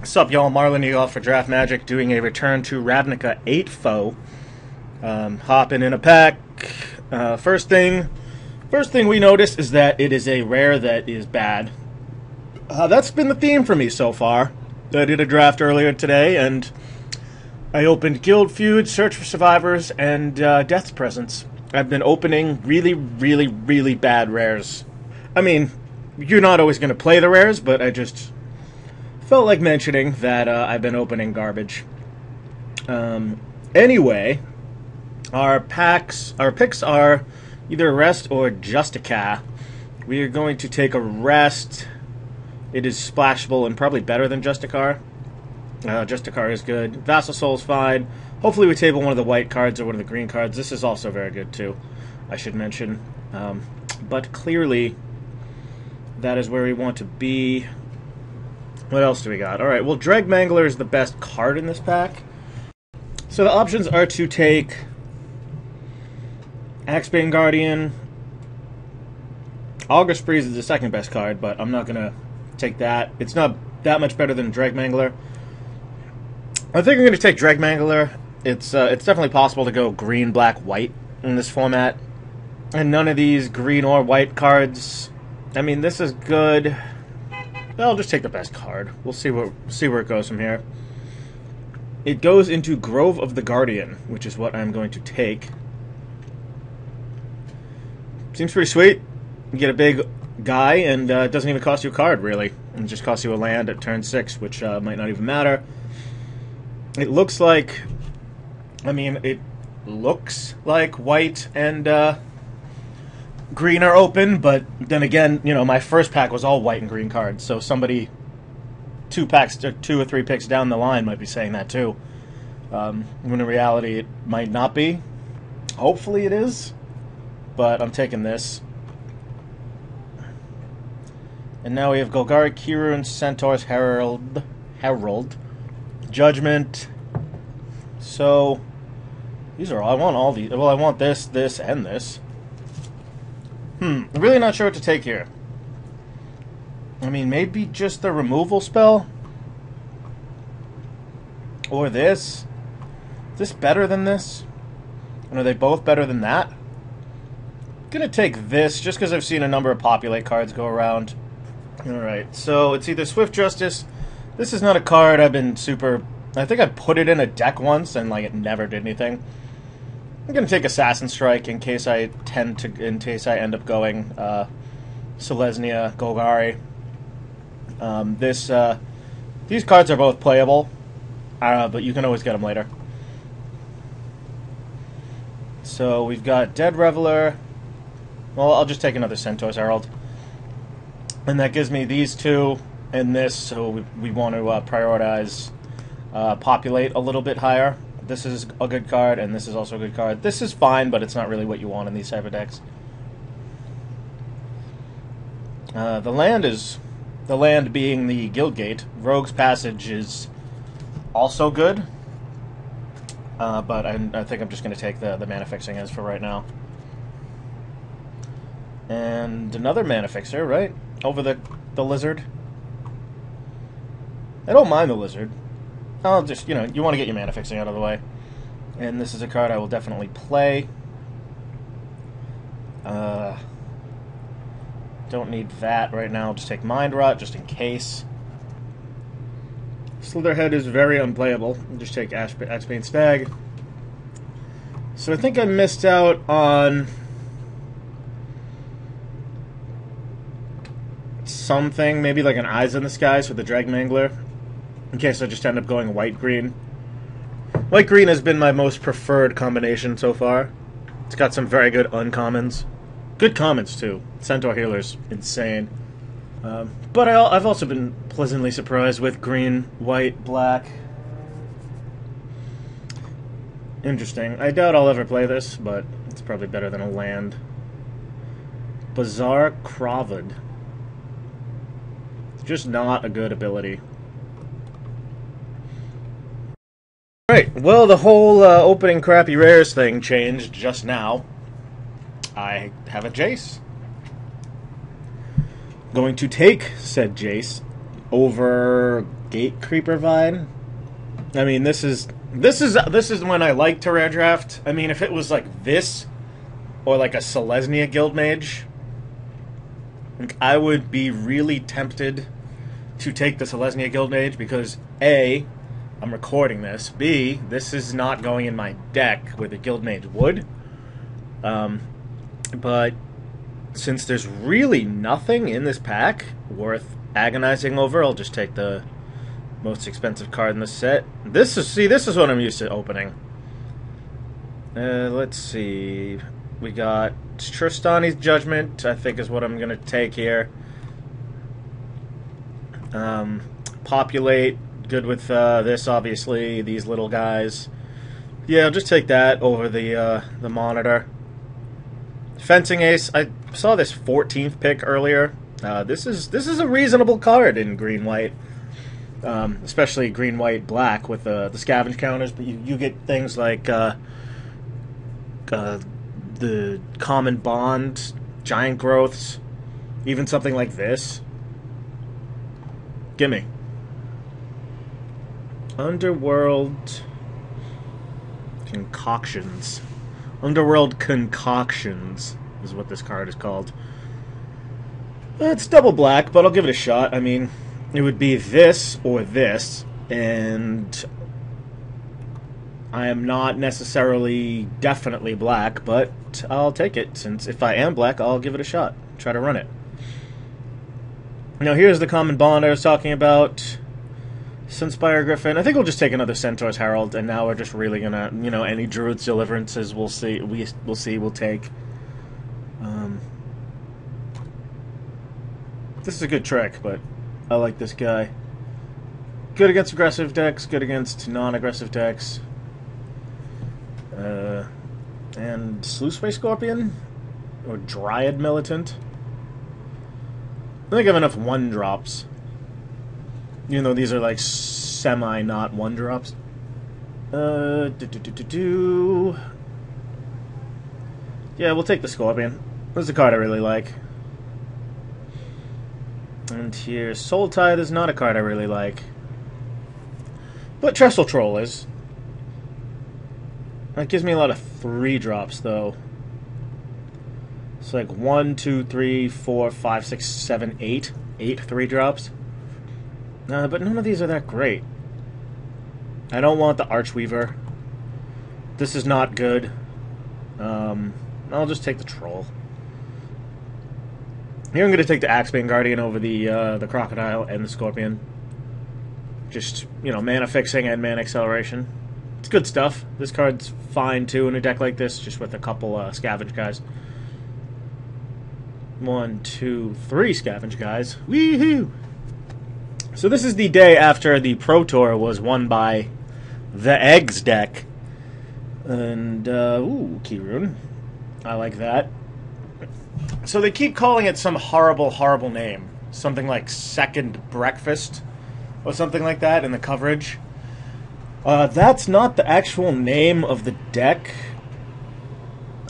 Sup, y'all? Marlon Egolf for Draft Magic, doing a return to Ravnica 8 foe. Hopping in a pack. First thing we notice is that it is a rare that is bad. That's been the theme for me so far. I did a draft earlier today, and I opened Guild Feud, Search for Survivors, and Death's Presence. I've been opening really, really, really bad rares. I mean, you're not always going to play the rares, but I just felt like mentioning that I've been opening garbage. Anyway, our picks are either Rest or Justica. We are going to take a Rest. It is splashable and probably better than Justicar. Justicar is good. Vassal Soul's fine. Hopefully we table one of the white cards or one of the green cards. This is also very good too, I should mention. But clearly, that is where we want to be. What else do we got? Alright, well, Dreg Mangler is the best card in this pack. So the options are to take Axebane Guardian. Augur Sprees is the second best card, but I'm not going to take that. It's not that much better than Dreg Mangler. I think I'm going to take Dreg Mangler. It's definitely possible to go green, black, white in this format. And none of these green or white cards. I mean, this is good. I'll just take the best card. We'll see where it goes from here. It goes into Grove of the Guardian, which is what I'm going to take. Seems pretty sweet. You get a big guy, and it doesn't even cost you a card, really. It just costs you a land at turn 6, which might not even matter. It looks like... I mean, it looks like white and green are open, but then again, you know, my first pack was all white and green cards, so somebody 2 or 3 picks down the line might be saying that too. When in reality, it might not be. Hopefully it is, but I'm taking this. And now we have Golgari, Kirun, Centaur's Herald, Judgment. So these are I want all these. Well, I want this, this, and this. I'm really not sure what to take here. I mean, maybe just the removal spell? Or this? Is this better than this? And are they both better than that? I'm gonna take this, just because I've seen a number of Populate cards go around. Alright, so it's either Swift Justice. This is not a card I've been super... I think I put it in a deck once, and like it never did anything. I'm gonna take Assassin Strike in case I end up going Selesnya, Golgari. These cards are both playable, but you can always get them later. So we've got Dead Reveler. Well, I'll just take another Centaur's Herald, and that gives me these two and this. So we want to prioritize Populate a little bit higher. This is a good card, and this is also a good card. This is fine, but it's not really what you want in these type of decks. The land being the Guildgate. Rogue's Passage is also good, but I think I'm just going to take the Mana Fixing as for right now. And another Mana Fixer, right? Over the Lizard. I don't mind the Lizard. I'll just, you know, you want to get your Mana Fixing out of the way. And this is a card I will definitely play. Don't need that right now. I'll just take Mind Rot, just in case. Slitherhead is very unplayable. I'll just take Axebane Stag. So I think I missed out on something, maybe like an Eyes in the Skies for the Dreg Mangler, in case I just end up going white-green. White-green has been my most preferred combination so far. It's got some very good uncommons. Good commons, too. Centaur Healer's insane. But I've also been pleasantly surprised with green, white, black. Interesting. I doubt I'll ever play this, but it's probably better than a land. Bizarre Kravad. Just not a good ability. Right, well, the whole opening crappy rares thing changed just now. I have a Jace. Going to take said Jace over Gate Creeper vibe. I mean, this is when I like to rare draft. I mean, if it was like this, or like a Selesnya Guildmage, I would be really tempted to take the Selesnya Guildmage because A, I'm recording this. B, this is not going in my deck where the Guildmage would. But since there's really nothing in this pack worth agonizing over, I'll just take the most expensive card in the set. This is what I'm used to opening. Let's see. We got Tristani's Judgment, I think is what I'm going to take here. Populate, good with this, obviously, these little guys. Yeah, I'll just take that over the Monitor. Fencing Ace, I saw this 14th pick earlier. This is a reasonable card in green-white. Especially green-white-black with the scavenge counters, but you get things like the Common Bond, Giant Growths, even something like this. Gimme. Underworld Concoctions. Underworld Concoctions is what this card is called. It's double black, but I'll give it a shot. I mean, it would be this or this, and I am not necessarily definitely black, but I'll take it, since if I am black, I'll give it a shot. Try to run it. Now here's the Common Bond I was talking about. Sunspire Griffin. I think we'll just take another Centaur's Herald, and now we're just really gonna, you know, any Druid's Deliverances we'll see. We'll take. This is a good trick, but I like this guy. Good against aggressive decks, good against non-aggressive decks. And Sluiceway Scorpion? Or Dryad Militant? I think I have enough 1-drops. Even though these are like semi-not 1-drops. Yeah, we'll take the Scorpion. This is a card I really like. And here, Soul Tithe is not a card I really like. But Trestle Troll is. That gives me a lot of 3-drops, though. It's like 1, 2, 3, 4, 5, 6, 7, 8. 8 3-drops. But none of these are that great. I don't want the Archweaver. This is not good. I'll just take the Troll. Here I'm going to take the Axebane Guardian over the Crocodile and the Scorpion. Just, you know, mana fixing and mana acceleration. It's good stuff. This card's fine, too, in a deck like this, just with a couple Scavenge guys. 1, 2, 3 Scavenge guys. Woohoo! So this is the day after the Pro Tour was won by the Eggs deck. And, ooh, Keyrune. I like that. So they keep calling it some horrible, horrible name. Something like Second Breakfast, or something like that in the coverage. That's not the actual name of the deck.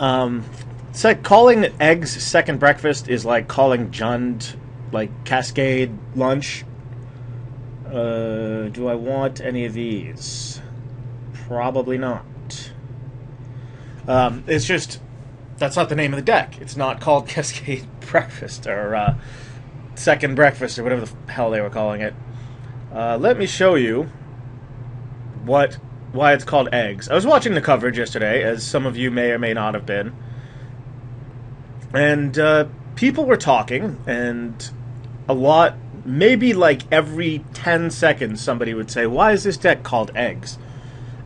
It's like calling Eggs Second Breakfast is like calling Jund, like, Cascade Lunch. Do I want any of these? Probably not. It's just, that's not the name of the deck. It's not called Cascade Breakfast, or Second Breakfast, or whatever the hell they were calling it. Let me show you why it's called Eggs. I was watching the coverage yesterday, as some of you may or may not have been. And people were talking, and a lot, maybe like every 10 seconds somebody would say, why is this deck called Eggs?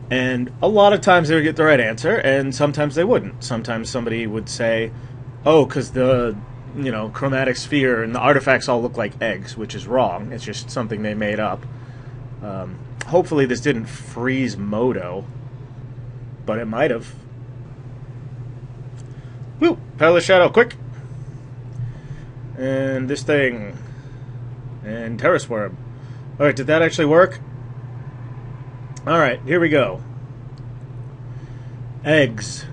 And a lot of times they would get the right answer, and sometimes they wouldn't. Sometimes somebody would say, oh, because the, you know, chromatic sphere and the artifacts all look like eggs, which is wrong. It's just something they made up. Hopefully this didn't freeze Modo, but it might have. Woo! Perilous Shadow, quick! And this thing. And Terra Swarm. Alright, did that actually work? Alright, here we go. Eggs.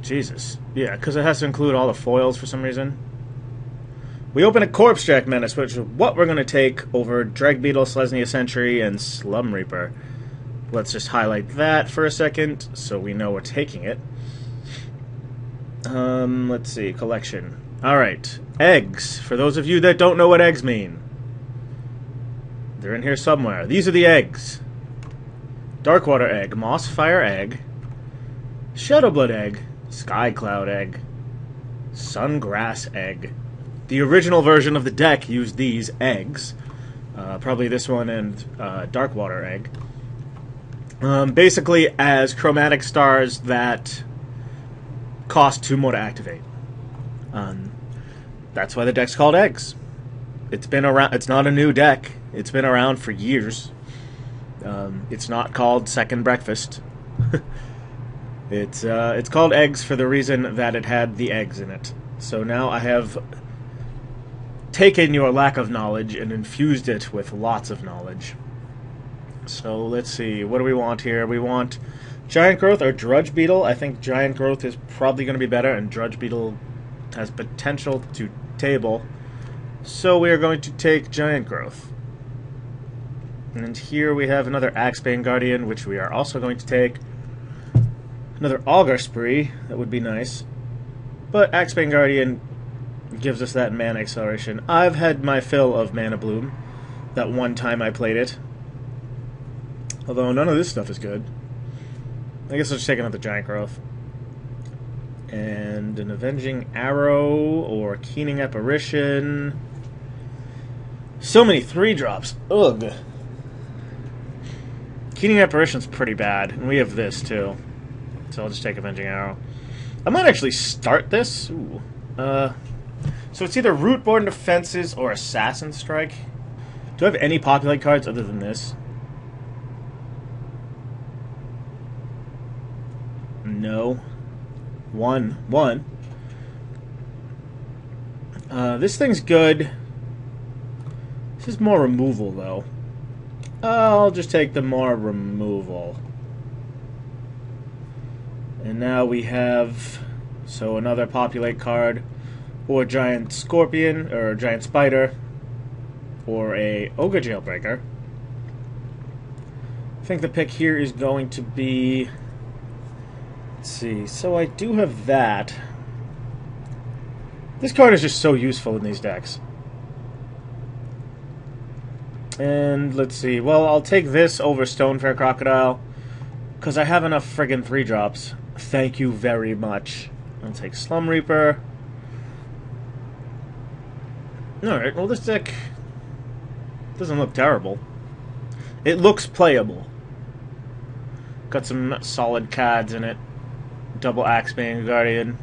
Jesus. Yeah, because it has to include all the foils for some reason. We open a Corpse Jack Menace, which is what we're going to take over Dreg Beetle, Selesnya Sentry, and Slum Reaper. Let's just highlight that for a second so we know we're taking it. Let's see, collection. Alright, eggs. For those of you that don't know what eggs mean, they're in here somewhere. These are the eggs. Darkwater Egg, Mossfire Egg, Shadowblood Egg, Skycloud Egg, Sungrass Egg. The original version of the deck used these eggs. Probably this one and Darkwater Egg. Basically as chromatic stars that cost 2 more to activate. That's why the deck's called Eggs. It's been around. It's not a new deck. It's been around for years. It's not called Second Breakfast. It's called Eggs for the reason that it had the eggs in it. So now I have taken your lack of knowledge and infused it with lots of knowledge. So let's see, what do we want here? We want Giant Growth or Drudge Beetle. I think Giant Growth is probably going to be better, and Drudge Beetle has potential to table. So we are going to take Giant Growth. And here we have another Axebane Guardian, which we are also going to take. Another Augur Spree, that would be nice. But Axebane Guardian gives us that mana acceleration. I've had my fill of Mana Bloom that one time I played it. Although none of this stuff is good. I guess I'll just take another Giant Growth. And an Avenging Arrow or Keening Apparition. So many 3-drops. Ugh. Keening Apparition's pretty bad. And we have this too. So I'll just take Avenging Arrow. I might actually start this. Ooh. So it's either Rootborn Defenses or Assassin Strike. Do I have any Populate cards other than this? No. One. This thing's good. This is more removal, though. I'll just take the more removal. And now we have... So another Populate card. Or Giant Scorpion, or Giant Spider. Or a Ogre Jailbreaker. I think the pick here is going to be... Let's see, so I do have that. This card is just so useful in these decks. And let's see, well, I'll take this over Stonefair Crocodile, because I have enough friggin' 3-drops. Thank you very much. I'll take Slum Reaper. Alright, well this deck doesn't look terrible. It looks playable. Got some solid cards in it. Double Axebane Guardian.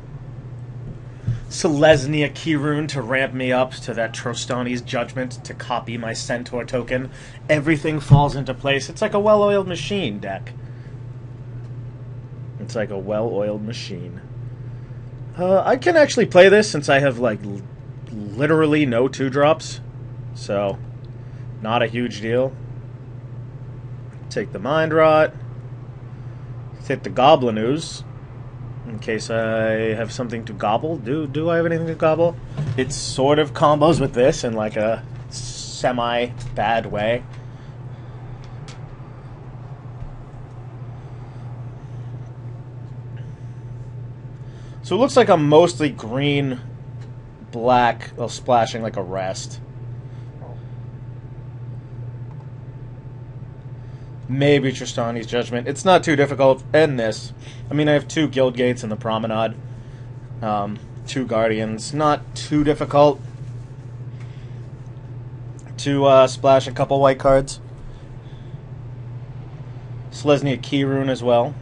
Selesnya Keyrune to ramp me up to that Trostani's Judgment to copy my Centaur token. Everything falls into place. It's like a well-oiled machine deck. It's like a well-oiled machine. I can actually play this since I have, like, literally no 2-drops. So, not a huge deal. Take the Mind Rot. Take the Goblin Ooze. In case I have something to gobble. Do I have anything to gobble? It sort of combos with this in like a semi-bad way. So it looks like I'm mostly green, black, well, splashing like a rest. Maybe Trostani's Judgment. It's not too difficult. And this. I mean, I have 2 Guild Gates in the Promenade. 2 Guardians. Not too difficult to splash a couple white cards. Selesnya Keyrune as well.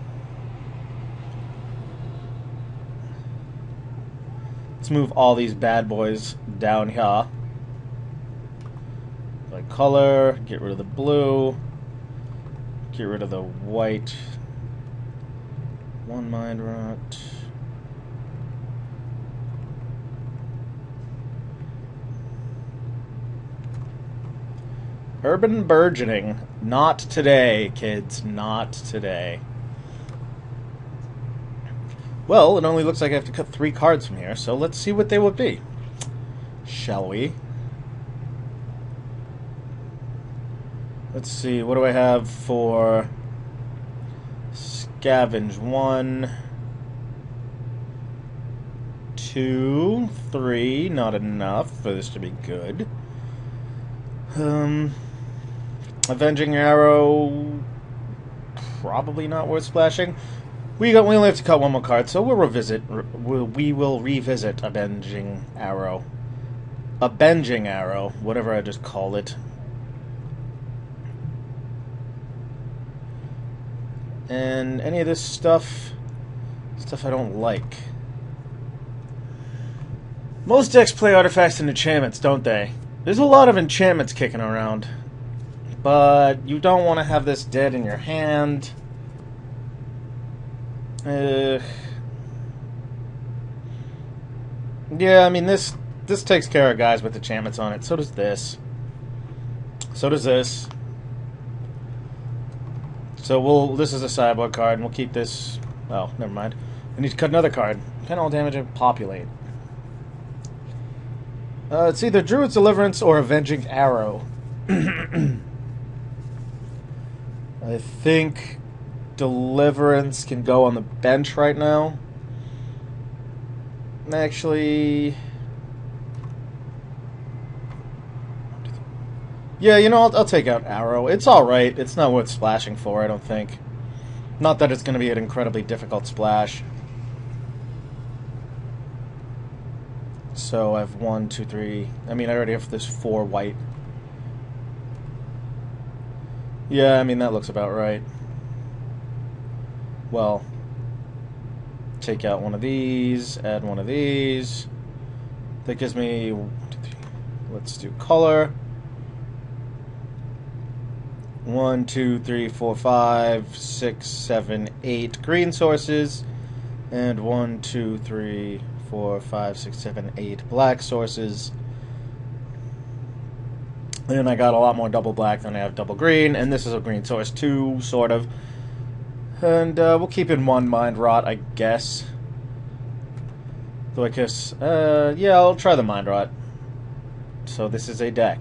Let's move all these bad boys down here. Like color, get rid of the blue. Get rid of the white. 1 Mind Rot. Urban Burgeoning. Not today, kids. Not today. Well, it only looks like I have to cut 3 cards from here, so let's see what they would be. shall we? Let's see, what do I have for scavenge? 1, 2, 3, not enough for this to be good. Avenging Arrow, probably not worth splashing. We only have to cut one more card, so we will revisit Avenging Arrow. Avenging Arrow, whatever I just call it. And any of this stuff I don't like. Most decks play artifacts and enchantments, don't they? There's a lot of enchantments kicking around, but you don't want to have this dead in your hand. Yeah, I mean, this takes care of guys with enchantments on it. So does this. So does this. So this is a sideboard card, and we'll keep this. Oh, never mind. I need to cut another card. Can all damage and populate. It's either Druid's Deliverance or Avenging Arrow. I think Deliverance can go on the bench right now. Actually, yeah, you know, I'll take out Arrow. It's alright. It's not worth splashing for, I don't think. Not that it's going to be an incredibly difficult splash. So I have 1, 2, 3. I mean, I already have this 4 white. Yeah, I mean, that looks about right. Well, take out one of these, add one of these. That gives me 1, 2, 3. Let's do color. 1, 2, 3, 4, 5, 6, 7, 8 green sources, and 1, 2, 3, 4, 5, 6, 7, 8 black sources. And I got a lot more double black than I have double green, and this is a green source too, sort of. And we'll keep in 1 Mind Rot, I guess. Though I guess, yeah, I'll try the Mind Rot. So this is a deck.